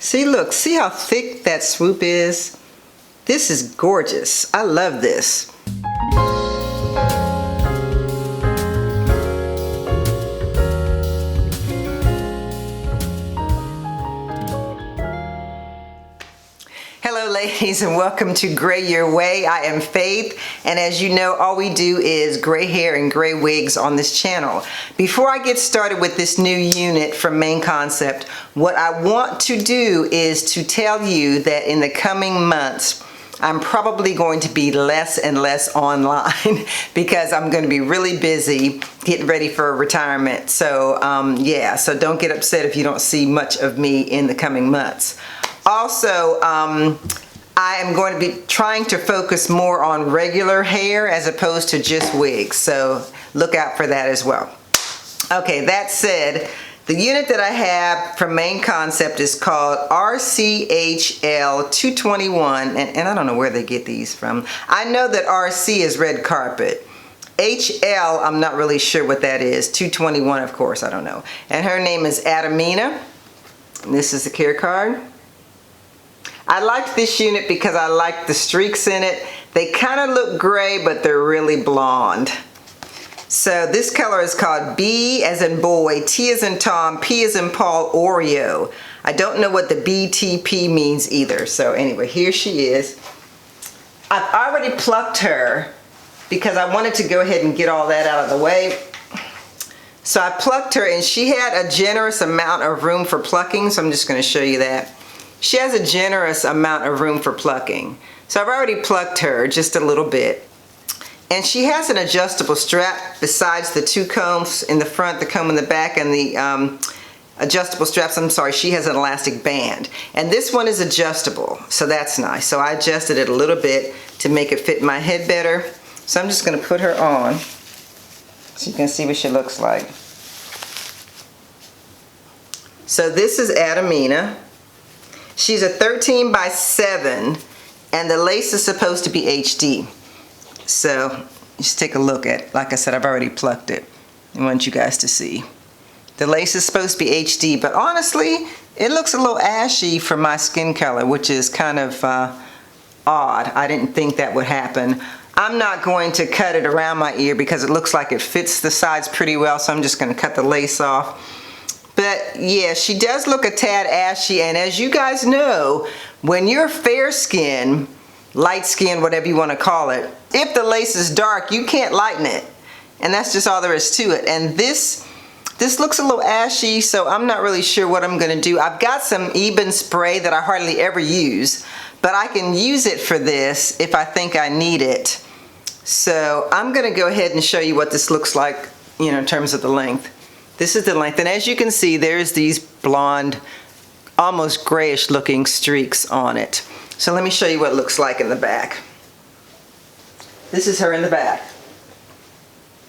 See, look, see how thick that swoop is? This is gorgeous. I love this. Hello ladies, and welcome to Gray Your Way. I am Faith, and as you know, all we do is gray hair and gray wigs on this channel. Before I get started with this new unit from Main Concept, what I want to do is to tell you that in the coming months, I'm probably going to be less and less online because I'm going to be really busy getting ready for retirement. So yeah, so don't get upset if you don't see much of me in the coming months. Also, I am going to be trying to focus more on regular hair as opposed to just wigs, so look out for that as well. Okay, that said, the unit that I have from Main Concept is called RCHL 221, and I don't know where they get these from. I know that RC is red carpet. HL, I'm not really sure what that is. 221, of course, I don't know. And her name is Adamina. This is the care card. I liked this unit because I like the streaks in it. They kind of look gray, but they're really blonde. So this color is called B as in boy, T as in Tom, P as in Paul, Oreo. I don't know what the BTP means either. So anyway, here she is. I've already plucked her because I wanted to go ahead and get all that out of the way. So I plucked her, and she had a generous amount of room for plucking, so I'm just going to show you that. She has a generous amount of room for plucking. So I've already plucked her just a little bit. And she has an adjustable strap besides the two combs in the front, the comb in the back, and the adjustable straps. I'm sorry, she has an elastic band. And this one is adjustable, so that's nice. So I adjusted it a little bit to make it fit my head better. So I'm just going to put her on so you can see what she looks like. So this is Adamina. She's a 13 by 7, and the lace is supposed to be HD. So just take a look at, like I said, I've already plucked it. I want you guys to see. The lace is supposed to be HD, but honestly, it looks a little ashy for my skin color, which is kind of odd. I didn't think that would happen. I'm not going to cut it around my ear because it looks like it fits the sides pretty well, so I'm just going to cut the lace off. But yeah, she does look a tad ashy, and as you guys know, when you're fair skin, light skin, whatever you want to call it, if the lace is dark, you can't lighten it. And that's just all there is to it. And this looks a little ashy, so I'm not really sure what I'm going to do. I've got some Eben spray that I hardly ever use, but I can use it for this if I think I need it. So I'm going to go ahead and show you what this looks like, you know, in terms of the length. This is the length, and as you can see, there's these blonde, almost grayish looking streaks on it. So let me show you what it looks like in the back. This is her in the back.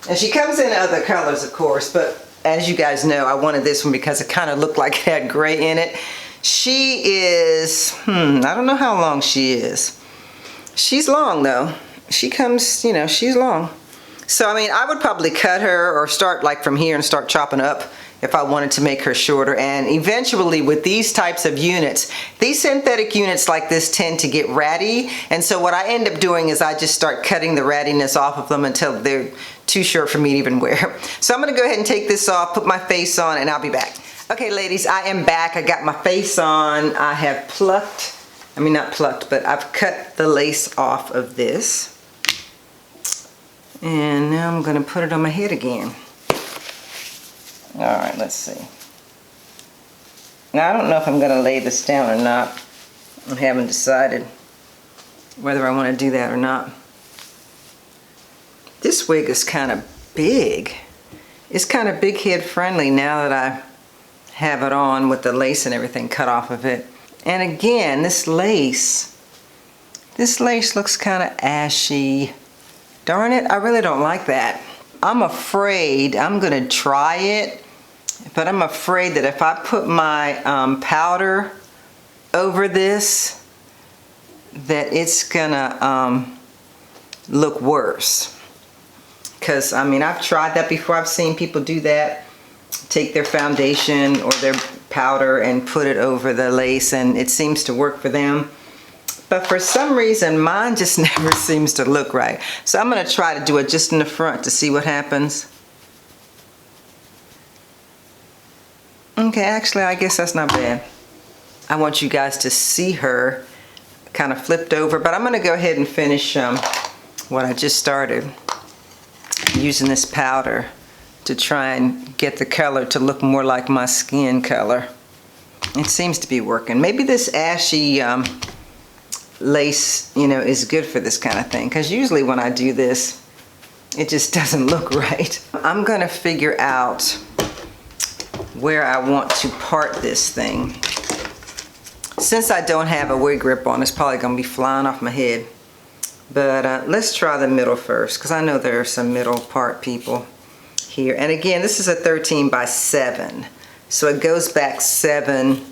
And she comes in other colors, of course, but as you guys know, I wanted this one because it kind of looked like it had gray in it. She is, I don't know how long she is. She's long though. She comes, you know, she's long. So, I mean, I would probably cut her or start like from here and start chopping up if I wanted to make her shorter. And eventually with these types of units, these synthetic units like this tend to get ratty. And so what I end up doing is I just start cutting the rattiness off of them until they're too short for me to even wear. So I'm going to go ahead and take this off, put my face on, and I'll be back. Okay, ladies, I am back. I got my face on. I have plucked, I mean not plucked, but I've cut the lace off of this. And now I'm going to put it on my head again. Alright, let's see. Now I don't know if I'm going to lay this down or not. I haven't decided whether I want to do that or not. This wig is kind of big. It's kind of big head friendly now that I have it on with the lace and everything cut off of it. And again, this lace looks kind of ashy. Darn it, I really don't like that. I'm afraid, I'm gonna try it, but I'm afraid that if I put my powder over this, that it's gonna look worse. Because, I mean, I've tried that before. I've seen people do that, take their foundation or their powder and put it over the lace, and it seems to work for them. But for some reason, mine just never seems to look right. So I'm gonna try to do it just in the front to see what happens. Okay, actually, I guess that's not bad. I want you guys to see her kind of flipped over, but I'm gonna go ahead and finish what I just started, using this powder to try and get the color to look more like my skin color. It seems to be working. Maybe this ashy lace, you know, is good for this kind of thing, because usually when I do this, it just doesn't look right. I'm gonna figure out where I want to part this thing. Since I don't have a wig grip on, it's probably gonna be flying off my head. But let's try the middle first, because I know there are some middle part people here. And again, this is a 13 by 7. So it goes back 7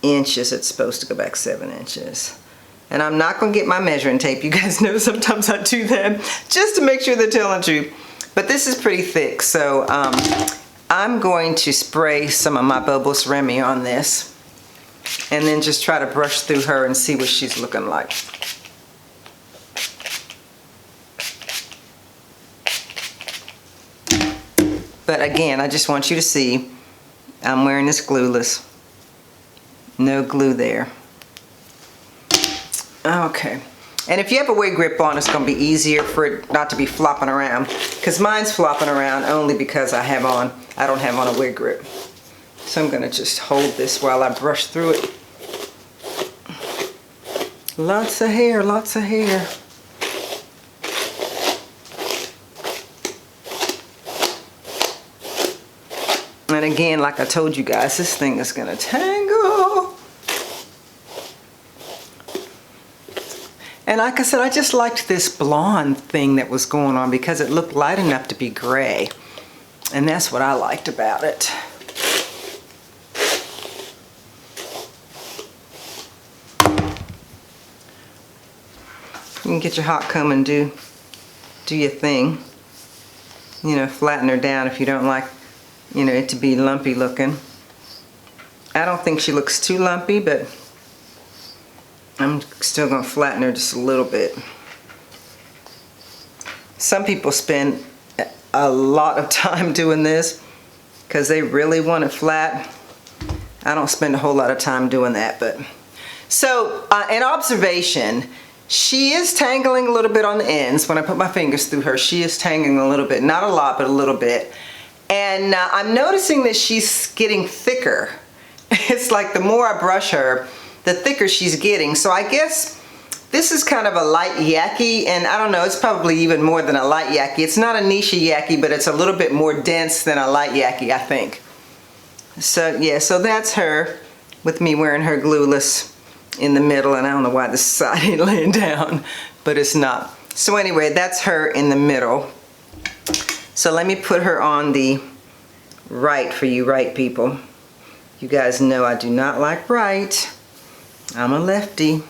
inches. It's supposed to go back 7 inches. And I'm not gonna get my measuring tape. You guys know sometimes I do that just to make sure they're telling the truth. But this is pretty thick, so I'm going to spray some of my Bubbles Remy on this and then just try to brush through her and see what she's looking like. But again, I just want you to see I'm wearing this glueless. No glue there. Okay. And if you have a wig grip on, it's going to be easier for it not to be flopping around, because mine's flopping around only because I don't have on a wig grip. So I'm going to just hold this while I brush through it. Lots of hair, lots of hair. And again, like I told you guys, this thing is going to tangle. And like I said, I just liked this blonde thing that was going on because it looked light enough to be gray. And that's what I liked about it. You can get your hot comb and do your thing. You know, flatten her down if you don't like, you know, it to be lumpy looking. I don't think she looks too lumpy, but I'm still gonna flatten her just a little bit. Some people spend a lot of time doing this because they really want it flat. I don't spend a whole lot of time doing that, but. So, an observation, she is tangling a little bit on the ends. When I put my fingers through her, she is tangling a little bit. Not a lot, but a little bit. And I'm noticing that she's getting thicker. It's like the more I brush her, the thicker she's getting. So I guess this is kind of a light yaki, and I don't know, it's probably even more than a light yaki. It's not a niche yaki, but it's a little bit more dense than a light yaki, I think. So yeah, so that's her with me wearing her glueless in the middle, and I don't know why this side ain't laying down, but it's not. So anyway, that's her in the middle. So let me put her on the right for you right people. You guys know I do not like right. I'm a lefty.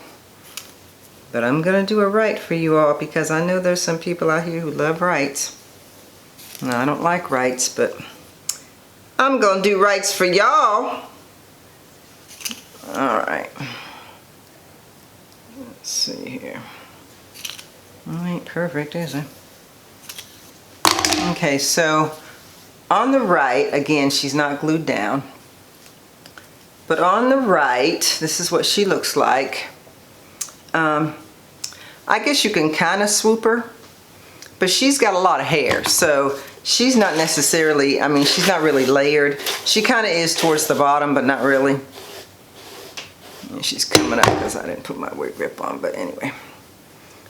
But I'm gonna do a right for you all because I know there's some people out here who love rights. Now, I don't like rights, but I'm gonna do rights for y'all. All right. Let's see here. Ain't perfect, is it? Okay, so on the right, again, she's not glued down. But on the right, this is what she looks like. I guess you can kind of swoop her, but she's got a lot of hair, so she's not necessarily, I mean, she's not really layered. She kind of is towards the bottom, but not really. And she's coming up because I didn't put my wig grip on, but anyway.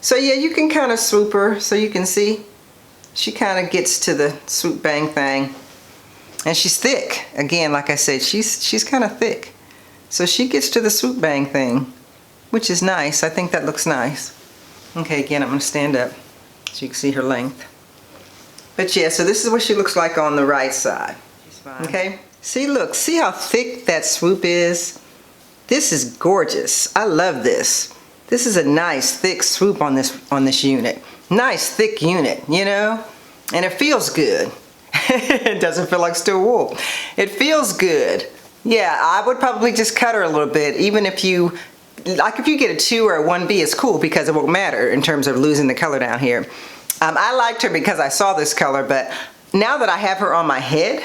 So yeah, you can kind of swoop her, so you can see she kind of gets to the swoop bang thing. And she's thick. Again, like I said, she's kind of thick. So she gets to the swoop bang thing, which is nice. I think that looks nice. Okay, again, I'm going to stand up so you can see her length. But yeah, so this is what she looks like on the right side. Okay? See, look, see how thick that swoop is? This is gorgeous. I love this. This is a nice thick swoop on this unit. Nice thick unit, you know? And it feels good. It doesn't feel like steel wool. It feels good. Yeah, I would probably just cut her a little bit, even if you, like if you get a 2 or a 1B, it's cool because it won't matter in terms of losing the color down here. I liked her because I saw this color, but now that I have her on my head,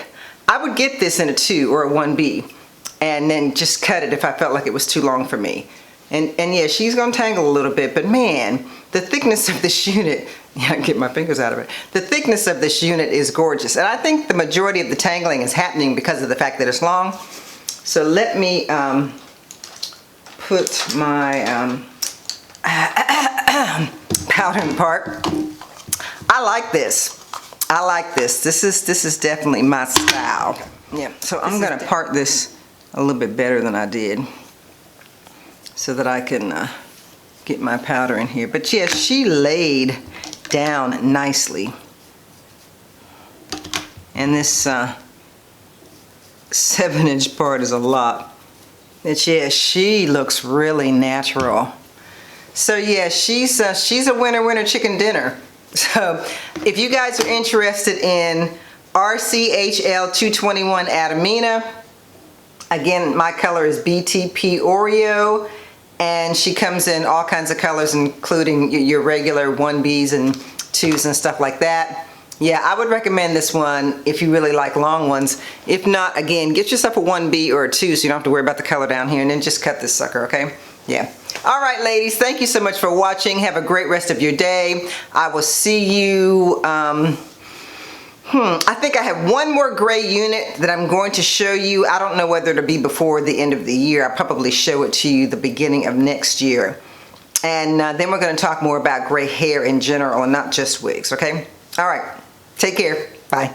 I would get this in a 2 or a 1B and then just cut it if I felt like it was too long for me. And yeah, she's gonna tangle a little bit, but man, the thickness of this unit, yeah, I can get my fingers out of it. The thickness of this unit is gorgeous. And I think the majority of the tangling is happening because of the fact that it's long. So let me put my powdering part. I like this. I like this. This is definitely my style. Yeah, so I'm gonna part this a little bit better than I did so that I can get my powder in here. But yeah, she laid down nicely. And this 7-inch part is a lot. But yeah, she looks really natural. So yeah, she's a winner chicken dinner. So if you guys are interested in RCHL 221 Adamina, again, my color is BTP Oreo, and she comes in all kinds of colors, including your regular 1Bs and 2s and stuff like that. Yeah, I would recommend this one if you really like long ones. If not, again, get yourself a 1B or a 2 so you don't have to worry about the color down here, and then just cut this sucker, okay? Yeah. All right, ladies, thank you so much for watching. Have a great rest of your day. I will see you, I think I have one more gray unit that I'm going to show you. I don't know whether it'll be before the end of the year. I'll probably show it to you the beginning of next year. And then we're going to talk more about gray hair in general and not just wigs, okay? All right. Take care. Bye.